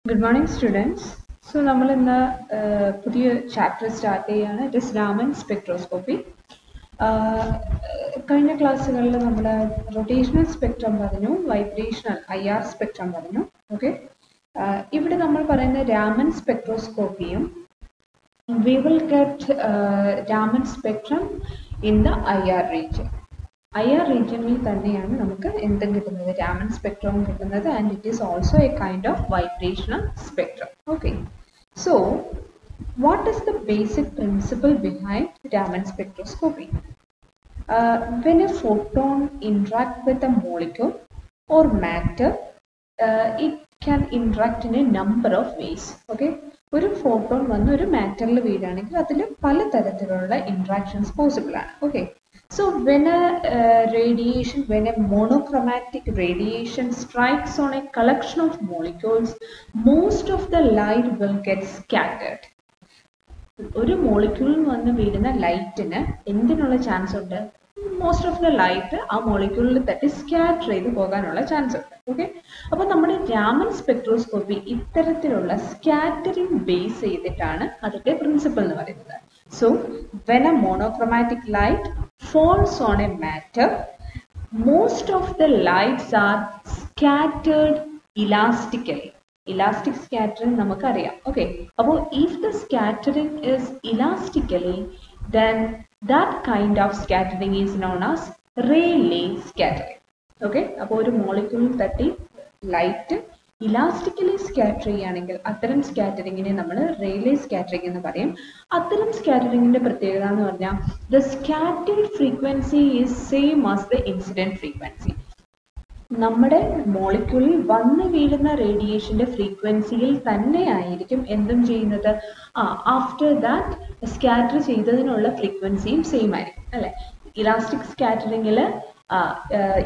Good morning, students. So, നമ്മൾ ഇന്ന് പുതിയ ചാപ്റ്റർ സ്റ്റാർട്ട് ചെയ്യാണ്. It is Raman spectroscopy. കഴിഞ്ഞ ക്ലാസ്സുകളിൽ നമ്മൾ റൊട്ടേഷണൽ സ്പെക്ട്രം പറഞ്ഞു, വൈബ്രേഷണൽ IR സ്പെക്ട്രം പറഞ്ഞു. ഓക്കെ, ഇവിടെ നമ്മൾ പറയുന്ന Raman സ്പെക്ട്രോസ്കോപ്പിയും we will get Raman spectrum in the IR region. IR regionിൽ തന്നെയാണ് നമുക്ക് എന്തും കിട്ടുന്നത്, രാമൻ സ്പെക്ട്രം കിട്ടുന്നത്, and it is also a kind of vibrational spectrum. Okay, so what is the basic principle behind Raman spectroscopy? When a photon interact with a molecule or matter, it can interact in a number of ways. Okay, ഒരു photon വന്ന് ഒരു മാറ്ററിൽ വീഴുകയാണെങ്കിൽ അതിൽ പലതരത്തിലുള്ള interactions possible ആണ്. Okay, so when a monochromatic radiation strikes on a collection of molecules, most of the light will get scattered. ഒരു മോളിക്യൂളിൽ വന്ന് വീഴുന്ന ലൈറ്റിന് എന്തിനുള്ള ചാൻസ് ഉണ്ട്? മോസ്റ്റ് ഓഫ് ദ ലൈറ്റ് ആ മോളിക്യൂളിൽ തട്ടി സ്കാറ്റർ ചെയ്ത് പോകാനുള്ള ചാൻസ് ഉണ്ട്. ഓക്കെ, അപ്പോൾ നമ്മുടെ രാമൻ സ്പെക്ട്രോസ്കോപ്പി ഇത്തരത്തിലുള്ള സ്കാറ്ററിംഗ് ബേസ് ചെയ്തിട്ടാണ് അതിന്റെ പ്രിൻസിപ്പിൾ എന്ന് പറയുന്നത്. So when a monochromatic light falls on a matter, most of the lights are scattered elastically. Elastic scattering നമുക്കറിയാം. Okay, അപ്പോൾ if the scattering is elastically, then that kind of scattering is known as Rayleigh scattering. Okay, അപ്പോൾ ഒരു മോളിക്യൂളിൽ തട്ടി light elastically scatter ചെയ്യുകയാണെങ്കിൽ അത്തരം സ്കാറ്ററിങ്ങിനെ നമ്മൾ Rayleigh scattering എന്ന് പറയും. അത്തരം സ്കാറ്ററിങ്ങിന്റെ പ്രത്യേകത എന്ന് പറഞ്ഞാൽ the scattered frequency is same as the incident frequency. നമ്മുടെ മോളിക്യൂളിൽ വന്ന് വീഴുന്ന റേഡിയേഷന്റെ ഫ്രീക്വൻസിയിൽ തന്നെ ആയിരിക്കും എന്തും ചെയ്യുന്നത്, ആഫ്റ്റർ ദാറ്റ് സ്കാറ്റർ ചെയ്തതിനുള്ള ഫ്രീക്വൻസിയും സെയിം ആയിരിക്കും അല്ലെ. ഇലാസ്റ്റിക് സ്കാറ്ററിങ്ങിൽ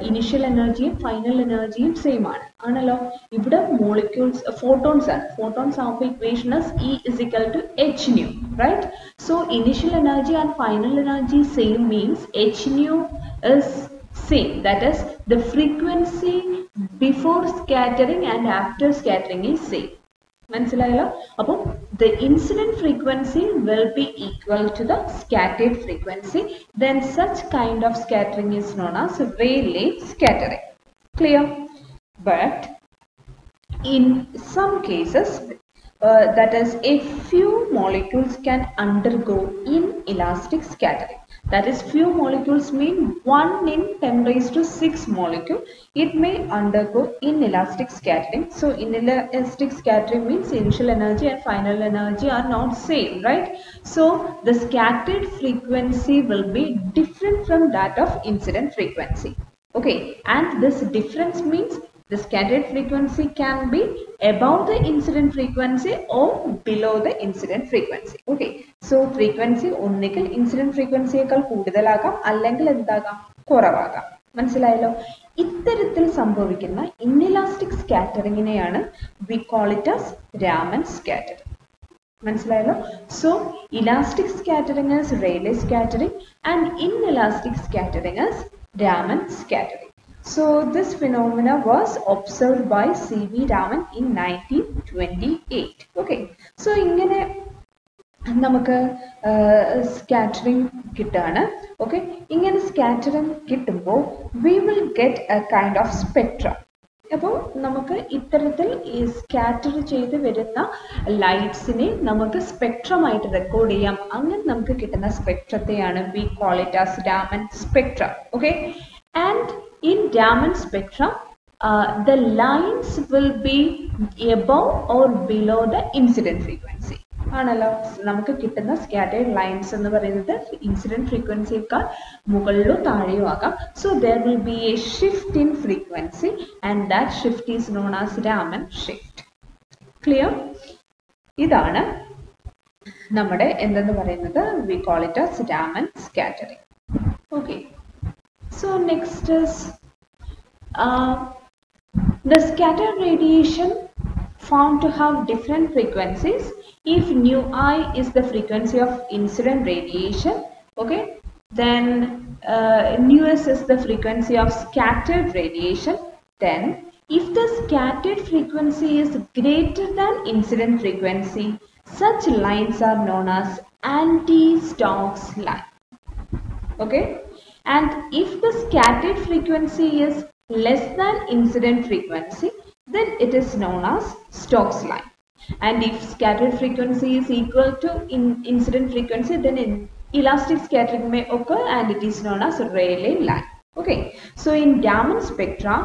ഇനിഷ്യൽ എനർജിയും ഫൈനൽ എനർജിയും സെയിം ആണല്ലോ. ഇവിടെ മോളിക്യൂൾസ് ഫോട്ടോൺസ് ആണ്. ഫോട്ടോൺസ് ആകുമ്പോൾ equation E is equal to h nu, right? So initial energy and final energy same means h nu is same, that is the frequency before scattering and after scattering is same. മനസ്സിലായല്ലോ? അപ്പോൾ the incident frequency will be equal to the scattered frequency, then such kind of scattering is known as Rayleigh scattering. Clear? But in some cases, that is a few molecules can undergo inelastic scattering. That is, few molecules mean 1 in 10 raised to 6 molecule. It may undergo inelastic scattering. So inelastic scattering means initial energy and final energy are not same, right? So the scattered frequency will be different from that of incident frequency. Okay, and this difference means the scattered frequency can be above the incident frequency or below the incident frequency. Okay, so frequency ഒന്നുകിൽ incident frequencyയേക്കാൾ കൂടുതലാകാം അല്ലെങ്കിൽ എന്താകാം, കുറവാകാം. മനസ്സിലായല്ലോ? ഇത്തരത്തിൽ സംഭവിക്കുന്ന inelastic സ്കാറ്ററിങ്ങിനെയാണ് we call it as Raman scattering. മനസ്സിലായല്ലോ? So elastic scattering is Rayleigh scattering and inelastic scattering is Raman scattering. So this phenomena was observed by C.V. Raman in 1928. Okay, so ഇങ്ങനെ നമുക്ക് scattering കിട്ടാണ്. Okay, ഇങ്ങനെ scattering കിട്ടുമ്പോൾ we will get a kind of spectrum. അപ്പോൾ നമുക്ക് ഇത്തരത്തിൽ ഈ scatter ചെയ്ത് വരുന്ന ലൈറ്റ്സിനെ നമുക്ക് സ്പെക്ട്രമായിട്ട് റെക്കോർഡ് ചെയ്യാം. അങ്ങനെ നമുക്ക് കിട്ടുന്ന സ്പെക്ട്രത്തെയാണ് we call it as Raman spectrum. Okay, and in Raman spectrum, the lines will be above or below the incident frequency. ആണല്ലോ, നമുക്ക് കിട്ടുന്ന സ്കാറ്റേർഡ് ലൈൻസ് എന്ന് പറയുന്നത് ഇൻസിഡന്റ് ഫ്രീക്വൻസിയേക്കാൾ മുകളിലോ താഴെയോ ആകാം. So there will be a shift in frequency and that shift is known as Raman shift. Clear? ഇതാണ് നമ്മുടെ എന്തെന്ന് പറയുന്നത്, we call it as Raman scattering. Okay, so next is the scattered radiation found to have different frequencies. If nu I is the frequency of incident radiation, okay, then nu s is the frequency of scattered radiation, then If the scattered frequency is greater than incident frequency, such lines are known as anti-Stokes line. Okay, and if the scattered frequency is less than incident frequency, then it is known as Stokes line. And if scattered frequency is equal to incident frequency, then elastic scattering may occur and it is known as Rayleigh line. Okay, so in Raman spectra,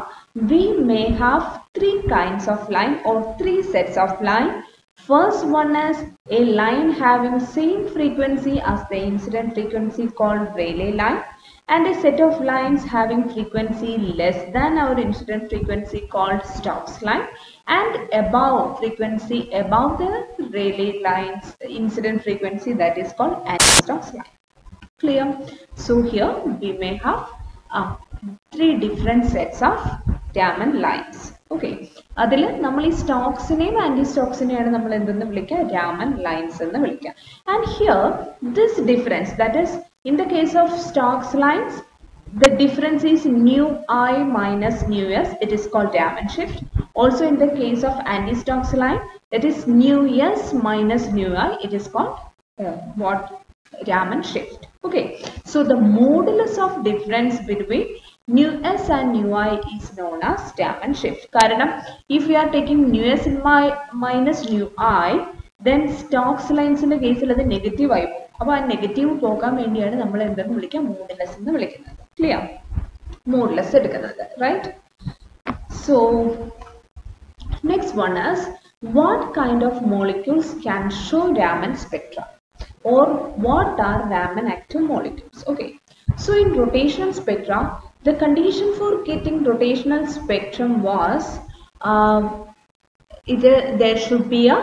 we may have three kinds of line or three sets of line. First one is a line having same frequency as the incident frequency called Rayleigh line, and a set of lines having frequency less than our incident frequency called Stokes line, and above frequency above the Rayleigh lines incident frequency, that is called anti-Stokes line. Clear? So here we may have three different sets of Raman lines. Okay, അതിൽ നമ്മൾ ഈ സ്റ്റോക്സിനെയും anti സ്റ്റോക്സിനെയാണ് നമ്മൾ എന്തെന്ന് വിളിക്കുക, Raman lines എന്ന് വിളിക്കുക. And here this difference, that is in the case of Stokes lines, the difference is nu I minus nu s, it is called Raman shift. Also in the case of anti-Stokes line, that is nu s minus nu I, it is called Raman shift. Okay, so the modulus of difference between nu s and nu I is known as Raman shift. Karanam, if we are taking nu s minus nu I, then Stokes lines in the case of the negative I. അപ്പോൾ ആ negative പോകാൻ വേണ്ടിയാണ് നമ്മൾ എന്തെന്ന് വിളിക്കുക, modulus എന്ന് വിളിക്കുന്നത്. Clear? Modulus എടുക്കുന്നത്. Right? So next one is what kind of molecules can show Raman spectra, or what are Raman active molecules? Okay, so in rotational spectra, the condition for getting rotational spectrum was there should be a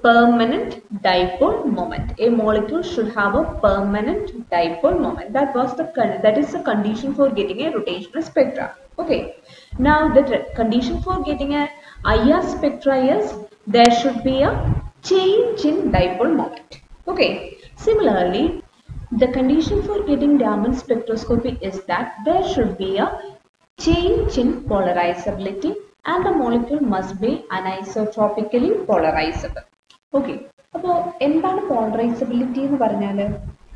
permanent dipole moment. A molecule should have a permanent dipole moment. That is the condition for getting a rotational spectra. Okay, now the condition for getting a IR spectra is there should be a change in dipole moment. Okay, similarly the condition for getting Raman spectroscopy is that there should be a change in polarizability and the molecule must be anisotropically polarizable. Okay, അപ്പോൾ എന്താണ് polarisability എന്ന് പറഞ്ഞാൽ,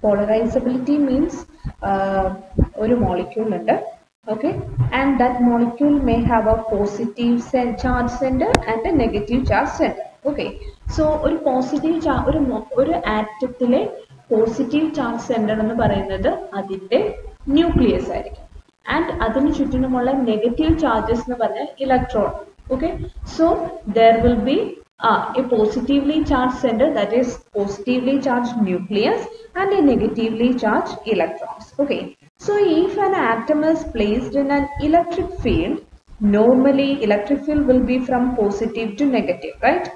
polarisability means ഒരു molecule ഉണ്ട്. Okay, and that molecule may have a positive charge center and a negative charge center. Okay, so ഒരു positive ഒരു ആറ്റത്തിലെ positive charge centre എന്ന് പറയുന്നത് അതിന്റെ ന്യൂക്ലിയസ് ആയിരിക്കും, ആൻഡ് അതിന് ചുറ്റിനുമുള്ള നെഗറ്റീവ് ചാർജസ് എന്ന് പറഞ്ഞാൽ electron. Okay, so there will be a positively charged center, that is positively charged nucleus, and a negatively charged electrons. Okay, so if an atom is placed in an electric field, normally electric field will be from positive to negative, right?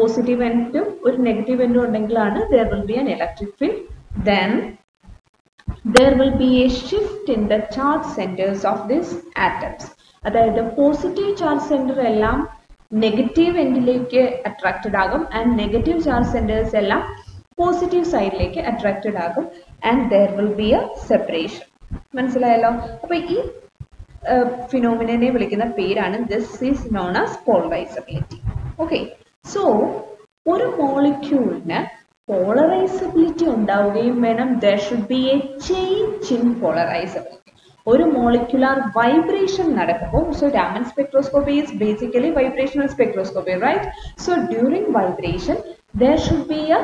Positive end to or negative end undengilana there will be an electric field. Then there will be a shift in the charge centers of these atoms. അതായത് positive charge centre എല്ലാം negative എൻഡിലേക്ക് attracted ആകും, and negative charge centres എല്ലാം positive സൈഡിലേക്ക് attracted ആകും, and there will be A separation. മനസ്സിലായല്ലോ? അപ്പൊ ഈ ഫിനോമിനെ വിളിക്കുന്ന പേരാണ് this is known as polarisability. Okay, so ഒരു മോളിക്യൂളിന് പോളറൈസബിലിറ്റി ഉണ്ടാവുകയും വേണം, there should be A change in polarisability. ഒരു മോളിക്കുലാർ വൈബ്രേഷൻ നടക്കുമ്പോൾ, so Raman spectroscopy is basically vibrational spectroscopy, right? So during vibration there should be a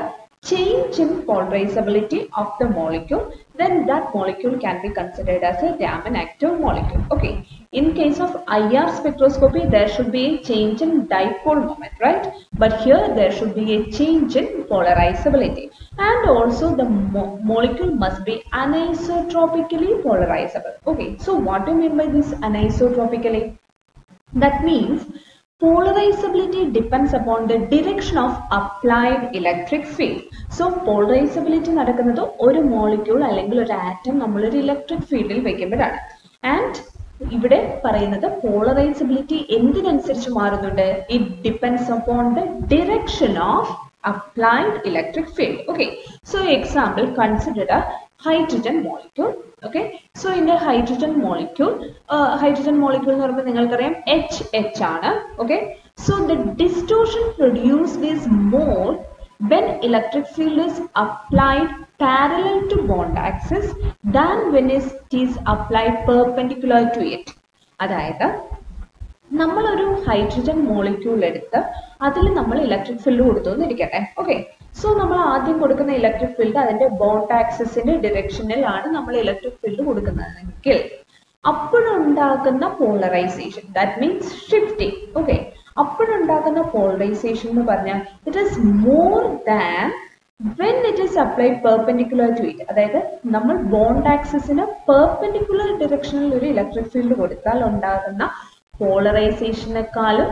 change in polarizability of the molecule, then that molecule can be considered as a Raman active molecule. Okay, in case of IR spectroscopy there should be a change in dipole moment, right? But here there should be a change in polarizability, and also the molecule must be anisotropically polarizable. Okay, so what do you mean by this anisotropically? That means polarizability depends upon the direction of applied electric field. So polarizability നടക്കുന്നത് ഒരു molecule അല്ലെങ്കിൽ ഒരു atom നമ്മളൊരു electric ഫീൽഡിൽ വെക്കുമ്പോഴാണ്. And ഇവിടെ പറയുന്നത് polarisability എന്തിനനുസരിച്ച് മാറുന്നുണ്ട്? It depends upon the direction of applied electric field. Okay, so example, consider a hydrogen molecule. Okay, so in a hydrogen molecule എന്ന് പറയുമ്പോൾ നിങ്ങൾക്കറിയാം HH ആണ്. Okay, so the distortion produced is more when electric field is applied parallel to bond axis than when it is applied perpendicular to it. അതായത് നമ്മളൊരു hydrogen molecule എടുത്ത് അതിൽ നമ്മൾ electric field കൊടുത്തു എന്നിരിക്കട്ടെ. ഓക്കെ, സോ നമ്മൾ ആദ്യം കൊടുക്കുന്ന ഇലക്ട്രിക് ഫീൽഡ് അതിന്റെ ബോണ്ട് ആക്സിസിന്റെ ഡിറക്ഷനിലാണ് നമ്മൾ ഇലക്ട്രിക് ഫീൽഡ് കൊടുക്കുന്നതെങ്കിൽ അപ്പോഴുണ്ടാകുന്ന polarization, that means shifting. Okay, അപ്പോഴുണ്ടാകുന്ന പോളറൈസേഷൻ എന്ന് പറഞ്ഞാൽ it is more than when it is applied perpendicular to it. അതായത് നമ്മൾ ബോണ്ട് ആക്സിസിന് പെർപെൻഡിക്കുലർ ഡിറക്ഷനിൽ ഒരു ഇലക്ട്രിക് ഫീൽഡ് കൊടുത്താൽ ഉണ്ടാകുന്ന പോളറൈസേഷനേക്കാളും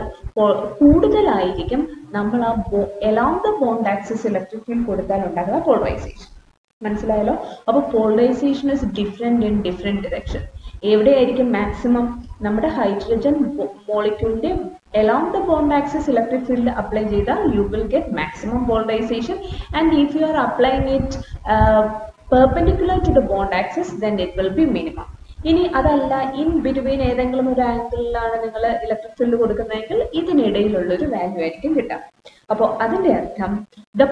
കൂടുതലായിരിക്കും നമ്മൾ ആ along the bond axis electric field കൊടുത്താൽ ഉണ്ടാകുന്ന പോളറൈസേഷൻ. മനസ്സിലായല്ലോ? അപ്പോൾ polarization is different in different direction. എവിടെയായിരിക്കും മാക്സിമം? നമ്മുടെ ഹൈഡ്രജൻ മോളിക്യൂളിന്റെ along the bond axis electric field apply ചെയ്താൽ you will get maximum polarization, and if you are applying it perpendicular to the bond axis then it will be minimum. ഇനി അതല്ല, in between ഏതെങ്കിലും ഒരു ആംഗിളിലാണ് നിങ്ങൾ electric field കൊടുക്കുന്നതെങ്കിൽ ഇതിനിടയിലുള്ള ഒരു value ആയിരിക്കും കിട്ടുക. അപ്പോൾ അതിന്റെ അർത്ഥം ദ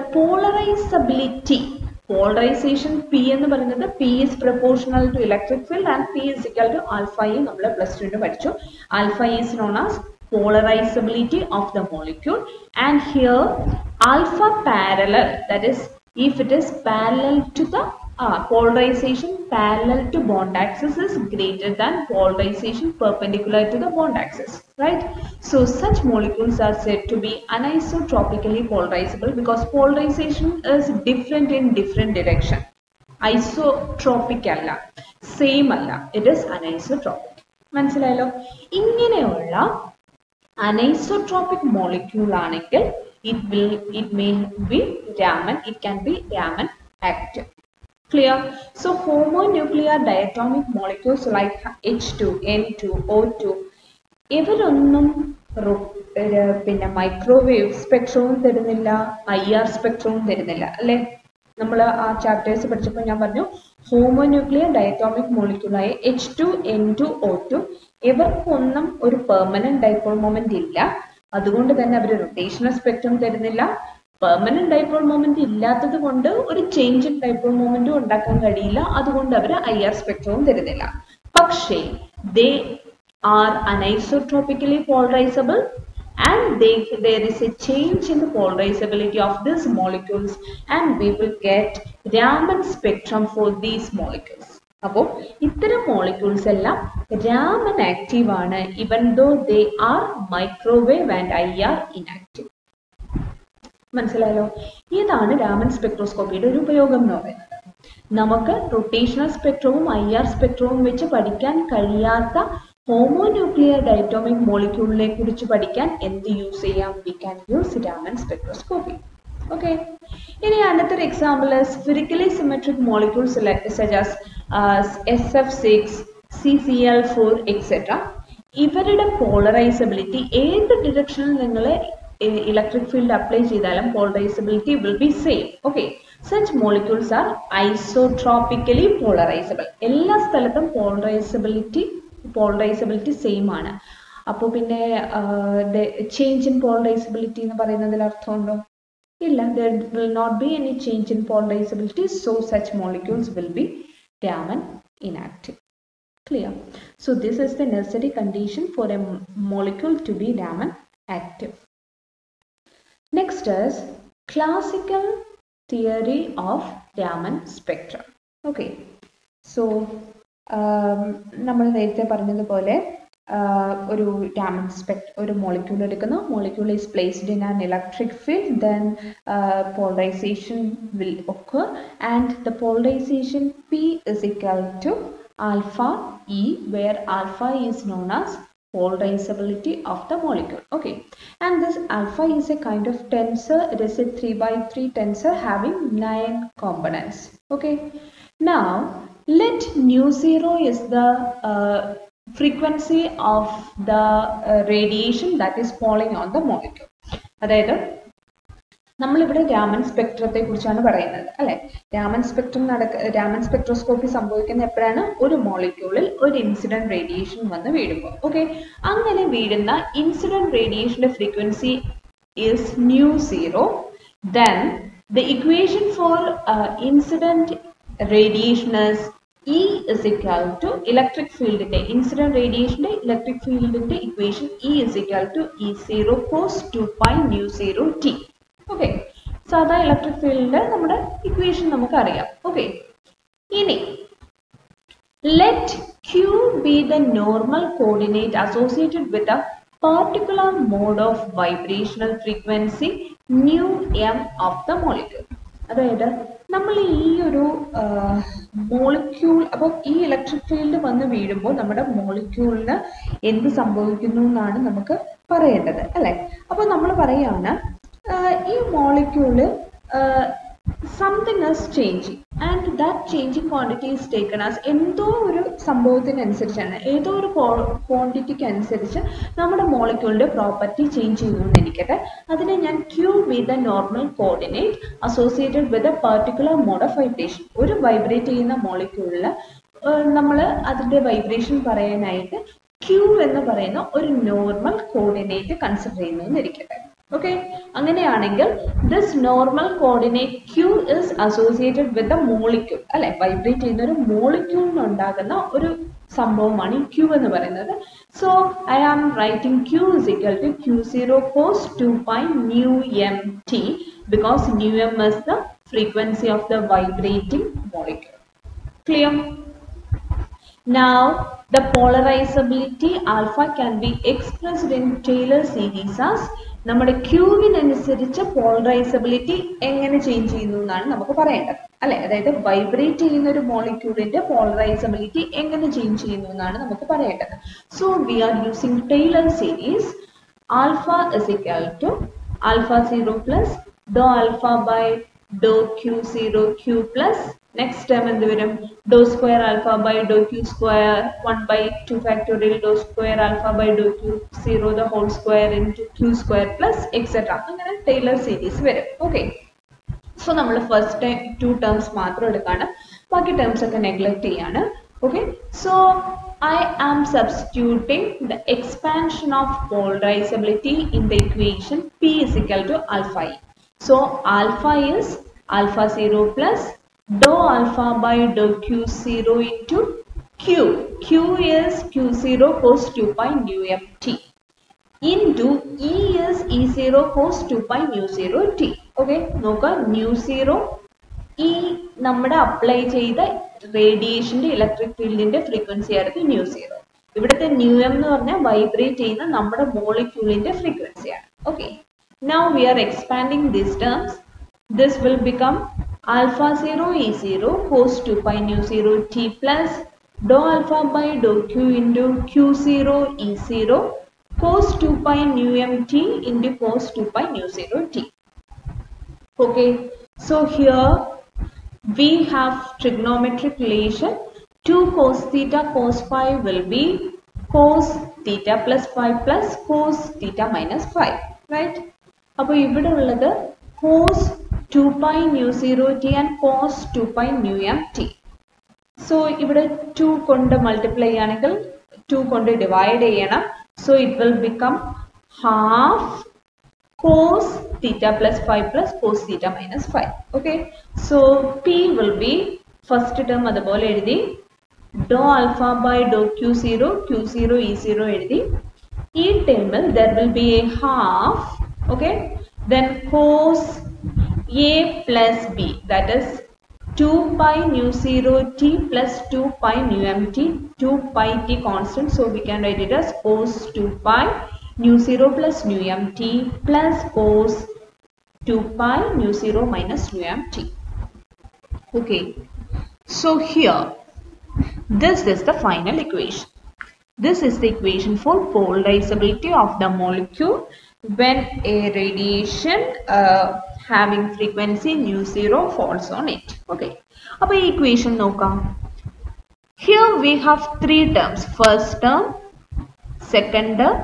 പോളറൈസേഷൻ P എന്ന് പറയുന്നത് P is proportional to electric field and P is equal to alpha E. നമ്മൾ പ്ലസ് 2 പഠിച്ചു. Alpha E is known as polarizability of the molecule, and here alpha parallel, that is if it is parallel to the polarization parallel to bond axis is greater than polarization perpendicular to the bond axis, right? So such molecules are said to be anisotropically polarizable because polarization is different in different direction. Isotropic അല്ല, same അല്ല, it is anisotropic. മനസ്സിലായല്ലോ? ഇങ്ങനെയുള്ള anisotropic molecule ആണെങ്കിൽ it may be Raman, it can be Raman active. Clear? So homonuclear diatomic molecules like H2, N2, O2 ഇവരൊന്നും പിന്നെ microwave സ്പെക്ട്രവും തരുന്നില്ല, IR സ്പെക്ട്രവും തരുന്നില്ല അല്ലേ? നമ്മൾ ആ ചാപ്റ്റേഴ്സ് പഠിച്ചപ്പോൾ ഞാൻ പറഞ്ഞു ഹോമോന്യൂക്ലിയർ ഡയറ്റോമിക് മോളിക്യൂളായ H2, N2, O2 ഇവർക്കൊന്നും ഒരു പെർമനന്റ് ഡൈപോൾ മൊമെന്റ് ഇല്ല. അതുകൊണ്ട് തന്നെ അവർ റൊട്ടേഷണൽ സ്പെക്ട്രം തരുന്നില്ല. പെർമനന്റ് ഡൈപോൾ മൊമെന്റ് ഇല്ലാത്തത് കൊണ്ട് ഒരു ചേഞ്ച് ഇൻ ഡൈപോൾ മൊമെന്റും ഉണ്ടാക്കാൻ കഴിയില്ല. അതുകൊണ്ട് അവർ IR സ്പെക്ട്രവും തരുന്നില്ല. പക്ഷേ they are anisotropically polarizable, and there is a change in the polarizability of these molecules, and we will get Raman spectrum for these molecules. അപ്പോൾ ഇത്തരം മോളിക്യൂൾസ് എല്ലാം Raman ആക്റ്റീവ് ആണ്, even though they are microwave and IR inactive. മനസ്സിലായല്ലോ? ഇതാണ് Raman സ്പെക്ട്രോസ്കോപ്പിയുടെ ഒരു ഉപയോഗം എന്ന് പറയുന്നത്. നമുക്ക് റൊട്ടേഷണൽ സ്പെക്ട്രവും IR സ്പെക്ട്രവും വെച്ച് പഠിക്കാൻ കഴിയാത്ത ഹോമോന്യൂക്ലിയർ ഡയറ്റോമിക് മോളിക്യൂളിനെ കുറിച്ച് പഠിക്കാൻ എന്ത് യൂസ് ചെയ്യാം? We can use Raman spectroscopy. Okay, ഇനി അടുത്തൊരു example spherically symmetric molecules such as SF6, CCl4 etc. ഇവരുടെ പോളറൈസബിലിറ്റി ഏത് ഡിറക്ഷനിൽ നിങ്ങൾ ഇലക്ട്രിക് ഫീൽഡ് അപ്ലൈ ചെയ്താലും polarizability will be same. Okay, such molecules are isotropically polarizable. എല്ലാ സ്ഥലത്തും പോളറൈസബിലിറ്റി സെയിം ആണ്. അപ്പോൾ പിന്നെ ചേഞ്ച് ഇൻ പോളറൈസബിലിറ്റി എന്ന് പറയുന്നതിൽ അർത്ഥമുണ്ടോ? ഇല്ല, there will not be any change in polarizability, so such molecules will be Raman inactive. Clear? So this is the necessary condition for a molecule to be Raman active. Next is classical theory of Raman spectrum. Okay, so നമ്മൾ നേരത്തെ പറഞ്ഞതുപോലെ ഒരു Raman ഒരു molecule എടുക്കുന്നു. Molecule is placed in an electric field, then polarization will occur, and the polarization P is equal to alpha E, where alpha is known as polarizability of the molecule. Okay, and this alpha is a kind of tensor. It is a 3x3 tensor having 9 components. Okay, now let nu 0 is the frequency of the radiation that is falling on the molecule. അതായത് നമ്മളിവിടെ രാമൻ സ്പെക്ട്രത്തെ കുറിച്ചാണ് പറയുന്നത് അല്ലെ. Raman spectroscopy സംഭവിക്കുന്ന എപ്പോഴാണ്? ഒരു മോളിക്യൂളിൽ ഒരു incident radiation വന്ന് വീഴുമ്പോൾ. ഓക്കെ, അങ്ങനെ വീഴുന്ന ഇൻസിഡന്റ് റേഡിയേഷന്റെ frequency is nu 0. Then the equation for incident radiation is E is equal to electric field inde incident radiation electric field inde equation E is equal to E0 cos 2 pi nu 0 t. Okay, സാധാ electric ഫീൽഡിന്റെ നമ്മുടെ equation നമുക്ക് അറിയാം. Okay, ഇനി let Q be the normal coordinate associated with a particular mode of vibrational frequency nu m of the molecule. അതായത് നമ്മൾ ഈ ഒരു മോളിക്യൂൾ, അപ്പോൾ ഈ ഇലക്ട്രിക് ഫീൽഡ് വന്ന് വീഴുമ്പോൾ നമ്മുടെ മോളിക്യൂളിന് എന്ത് സംഭവിക്കുന്നു എന്നാണ് നമുക്ക് പറയേണ്ടത് അല്ലെ. അപ്പോൾ നമ്മൾ പറയാണ് ഈ molecule something is changing and that changing quantity is taken as എന്തോ ഒരു സംഭവത്തിനനുസരിച്ചാണ്, ഏതോ ഒരു ക്വാണ്ടിറ്റിക്ക് അനുസരിച്ച് നമ്മുടെ മോളിക്യൂളിന്റെ പ്രോപ്പർട്ടി ചേഞ്ച് ചെയ്യുന്നു എന്നിരിക്കട്ടെ. അതിനെ ഞാൻ Q be the normal coordinate associated with a particular mode of vibration. ഒരു വൈബ്രേറ്റ് ചെയ്യുന്ന മോളിക്യൂളില് നമ്മൾ അതിന്റെ വൈബ്രേഷൻ പറയാനായിട്ട് Q എന്ന് പറയുന്ന ഒരു നോർമൽ കോർഡിനേറ്റ് കൺസിഡർ ചെയ്യുന്നു എന്നിരിക്കട്ടെ. ഓക്കെ, അങ്ങനെയാണെങ്കിൽ this normal coordinate Q is associated with the molecule അല്ലെ. വൈബ്രേറ്റ് ചെയ്യുന്ന ഒരു മോളിക്യൂളിന് ഉണ്ടാകുന്ന ഒരു സംഭവമാണ് ഈ Q എന്ന് പറയുന്നത്. So I am writing Q is equal to Q0 cos 2 pi nu m t because nu m is the frequency of the vibrating molecule. Clear? Now the polarizability alpha can be expressed in Taylor series as നമ്മുടെ ക്യൂവിനനുസരിച്ച് polarisability എങ്ങനെ change ചെയ്യുന്നു എന്നാണ് നമുക്ക് പറയേണ്ടത് അല്ലെ. അതായത് vibrate ചെയ്യുന്ന ഒരു മോളിക്യൂളിന്റെ പോളറൈസബിലിറ്റി എങ്ങനെ ചേഞ്ച് ചെയ്യുന്നു എന്നാണ് നമുക്ക് പറയേണ്ടത്. So we are using Taylor series. Alpha is equal to alpha 0 plus do alpha by do Q0 Q plus next term എന്ത് വരും? Do square alpha by do Q square 1 by 2 factorial do square alpha by do Q0 the whole square into Q square plus etc. അങ്ങനെ Taylor series വരും. Okay, so നമ്മൾ first 2 terms മാത്രം എടുക്കാണ്, ബാക്കി terms ഒക്കെ neglect ചെയ്യാണ്. Okay, so I am substituting the expansion of polarizability in the equation P is equal to alpha E. So alpha is alpha 0 plus dou alpha by dou Q0 into Q. Q is Q0 cos 2 pi nu m t into E is E0 cos 2 pi nu 0 t. Okay, നോക്കുക nu 0 ഈ നമ്മുടെ apply ചെയ്ത റേഡിയേഷന്റെ electric ഫീൽഡിന്റെ frequency ആയിരുന്നു nu 0. ഇവിടുത്തെ nu m എന്ന് പറഞ്ഞാൽ വൈബ്രേറ്റ് ചെയ്യുന്ന നമ്മുടെ മോളിക്യൂളിന്റെ ഫ്രീക്വൻസിയാണ്. Okay, now we are expanding these terms. This will become alpha 0 E0 cos 2 pi nu 0 t plus dou alpha by dou Q into Q0 E0 cos 2 pi nu m t into cos 2 pi nu 0 t. Okay, so here we have trigonometric relation. 2 cos theta cos phi will be cos theta plus phi plus cos theta minus phi, right? അപ്പോൾ ഇവിടെ ഉള്ളത് cos 2 pi nu 0 t and cos 2 pi nu m t. So ഇവിടെ 2 കൊണ്ട് multiply ചെയ്യണമെങ്കിൽ 2 കൊണ്ട് divide ചെയ്യണം. So it will become half cos theta plus phi plus cos theta minus phi. Okay, so P will be first term അതുപോലെ എഴുതി, dou alpha by dou Q0 Q0 E0 എഴുതി. ഈ ടേമിൽ there will be a half. Okay, then cos A plus B, that is 2 pi nu 0 t plus 2 pi nu m t, 2 pi t constant, so we can write it as cos 2 pi nu 0 plus nu m t plus cos 2 pi nu 0 minus nu m t. Okay, so here this is the final equation. This is the equation for polarizability of the molecule when a radiation having frequency nu 0 falls on it. Okay, അപ്പോൾ ഈ equation നോക്കാം. Here we have 3 terms, first term, second term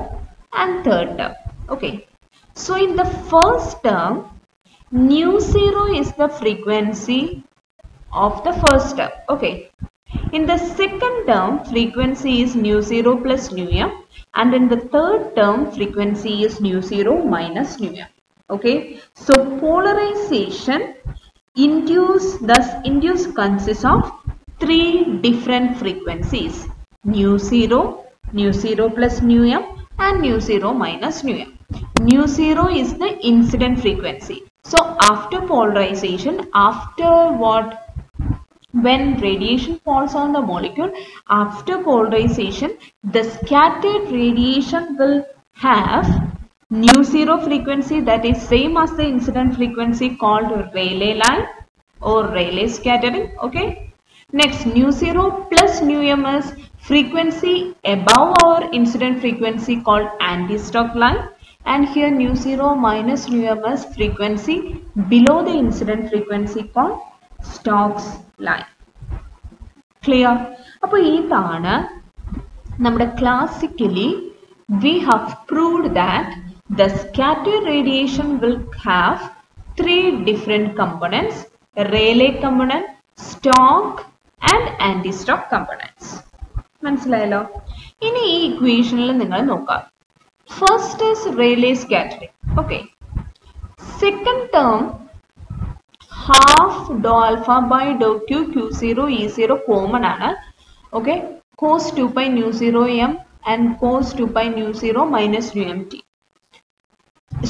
and third term. Okay, so in the first term nu 0 is the frequency of the first term. Okay. In the second term, frequency is nu 0 plus nu m, and in the third term, frequency is nu 0 minus nu m. Okay. So polarization induce consists of three different frequencies: nu 0, nu 0 plus nu m, and nu 0 minus nu m. Nu 0 is the incident frequency. So after polarization, after what? When radiation falls on the molecule, after polarization, the scattered radiation will have nu 0 frequency, that is same as the incident frequency, called Rayleigh line or Rayleigh scattering. Okay. Next, nu 0 plus nu m is frequency above our incident frequency, called anti-Stokes line, and here nu 0 minus nu m is frequency below the incident frequency, called Stokes line. Clear? അപ്പോൾ ഇതാണ് നമ്മുടെ classically we have proved that the scattered radiation will have three different components: Rayleigh component, Stokes and anti-Stokes components. മനസ്സിലായല്ലോ? ഇനി ഈ ഇക്വേഷനിൽ നിങ്ങൾ നോക്കാം. First is Rayleigh scattering. Okay. Second term, half dou alpha by dou q, q0, e0 common ആണ്. Okay. Cos 2 pi nu 0 m and cos 2 pi nu 0 minus nu mt.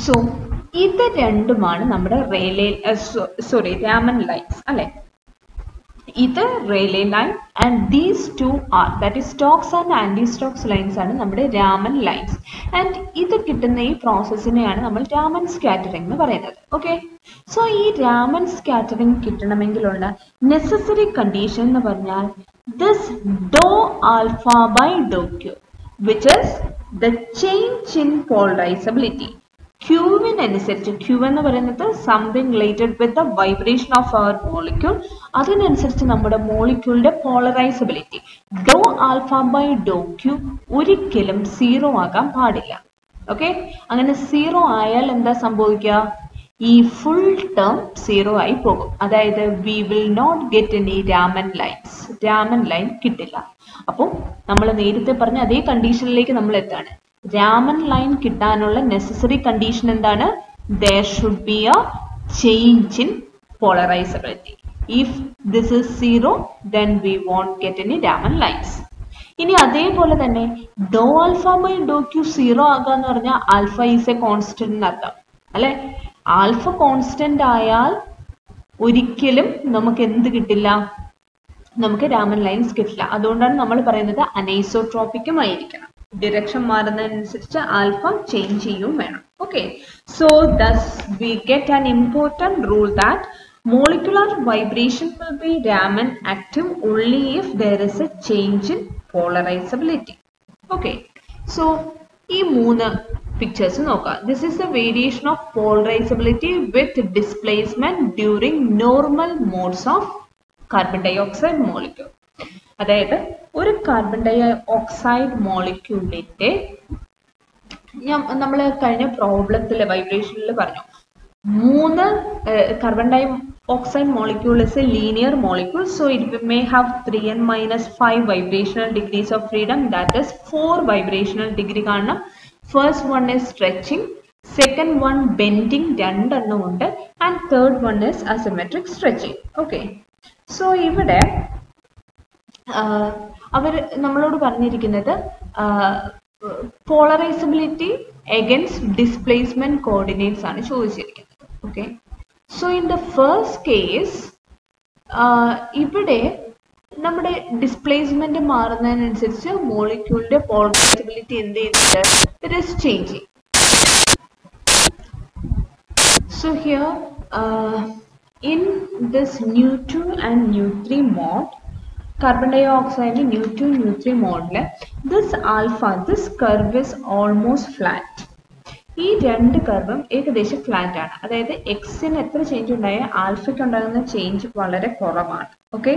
So ഇത് രണ്ടുമാണ് നമ്മുടെ Raman lines അല്ലെ? ഇത് Rayleigh line and these two are, that is Stokes and anti-Stokes lines ആണ് നമ്മുടെ Raman lines, and ഇത് കിട്ടുന്ന ഈ പ്രോസസ്സിനെയാണ് നമ്മൾ Raman scattering എന്ന് പറയുന്നത്. ഓക്കെ. സോ ഈ Raman scattering കിട്ടണമെങ്കിലുള്ള നെസസറി കണ്ടീഷൻ എന്ന് പറഞ്ഞാൽ this dou alpha by dou q, which is the change in polarizability. ക്യൂവിനനുസരിച്ച്, ക്യൂ എന്ന് പറയുന്നത് something related with the vibration of our molecule, അതിനനുസരിച്ച് നമ്മുടെ മോളിക്യൂളിന്റെ polarizability do alpha by do Q ഒരിക്കലും zero ആകാൻ പാടില്ല. ഓക്കെ. അങ്ങനെ സീറോ ആയാൽ എന്താ സംഭവിക്കുക? ഈ ഫുൾ ടേം സീറോ ആയി പോകും. അതായത് we will not get any Raman lines. Raman line കിട്ടില്ല. അപ്പോൾ നമ്മൾ നേരത്തെ പറഞ്ഞ അതേ കണ്ടീഷനിലേക്ക് നമ്മൾ എത്താണ്. Raman line കിട്ടാനുള്ള necessary condition എന്താണ്? There should be a change in polarizability. If this is zero, then we won't get any Raman lines. ഇനി അതേപോലെ തന്നെ do alpha by do Q zero ആകാന്ന് പറഞ്ഞാൽ ആൽഫ ഈസ് എ കോൺസ്റ്റന്റ് എന്നർത്ഥം അല്ലെ? Alpha constant ആയാൽ ഒരിക്കലും നമുക്ക് എന്ത് കിട്ടില്ല? നമുക്ക് Raman lines കിട്ടില്ല. അതുകൊണ്ടാണ് നമ്മൾ പറയുന്നത് അനൈസോട്രോപിക്കും ആയിരിക്കണം. Direction മാറുന്നതിനനുസരിച്ച് ആൽഫ ചേഞ്ച് ചെയ്യും വേണം. Okay. So thus we get an important rule that molecular vibration will be Raman active only if there is a change in polarizability. Okay. So ഈ മൂന്ന് pictures നോക്കാം. This is the variation of polarizability with displacement during normal modes of carbon dioxide molecule. അതായത് ഒരു carbon dye oxide മോളിക്യൂളിന്റെ നമ്മൾ കഴിഞ്ഞ പ്രോബ്ലത്തിലെ വൈബ്രേഷനിൽ പറഞ്ഞു, മൂന്ന് കാർബൺ ഡൈ oxide molecule is a linear molecule, so it may have 3n minus 5 vibrational degrees of freedom, that is 4 vibrational degree കാണണം. First one is stretching, second one bending രണ്ടെണ്ണം ഉണ്ട്, and third one is asymmetric stretching. Okay. So ഇവിടെ അവർ നമ്മളോട് പറഞ്ഞിരിക്കുന്നത് polarisability against displacement coordinates ആണ് ചോദിച്ചിരിക്കുന്നത്. Okay. So in the first case ഇവിടെ നമ്മുടെ ഡിസ്പ്ലേസ്മെന്റ് മാറുന്നതിനനുസരിച്ച് മോളിക്യൂളിന്റെ പോളറൈസബിലിറ്റി എന്ത് ചെയ്യുന്നുണ്ട്? It is changing. So here in this nu2 and nu3 mode, carbon dioxide nu2 nu3 mode, this alpha, this curve is almost flat. ഈ രണ്ട് കർവും ഏകദേശം flat ആണ്. അതായത് എക്സിന് എത്ര ചേഞ്ച് ഉണ്ടായ ആൽഫയ്ക്ക് ഉണ്ടാകുന്ന ചേഞ്ച് വളരെ കുറവാണ്. Okay,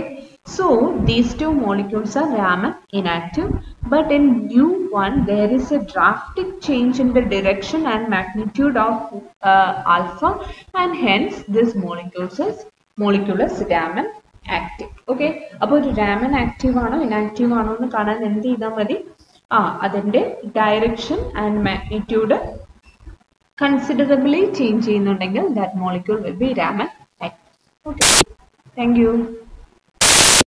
so these two molecules R Raman inactive, but in U1 there is a drastic change in the direction and magnitude of alpha, and hence this molecule is Raman active. Okay, അപ്പോൾ ഒരു Raman active ആണോ inactive ആണോ എന്ന് കാണാൻ എന്ത് ചെയ്താൽ മതി? അതിന്റെ direction and magnitude considerably change ചെയ്യുന്നുണ്ടെങ്കിൽ that molecule will be Raman active. Okay, thank you.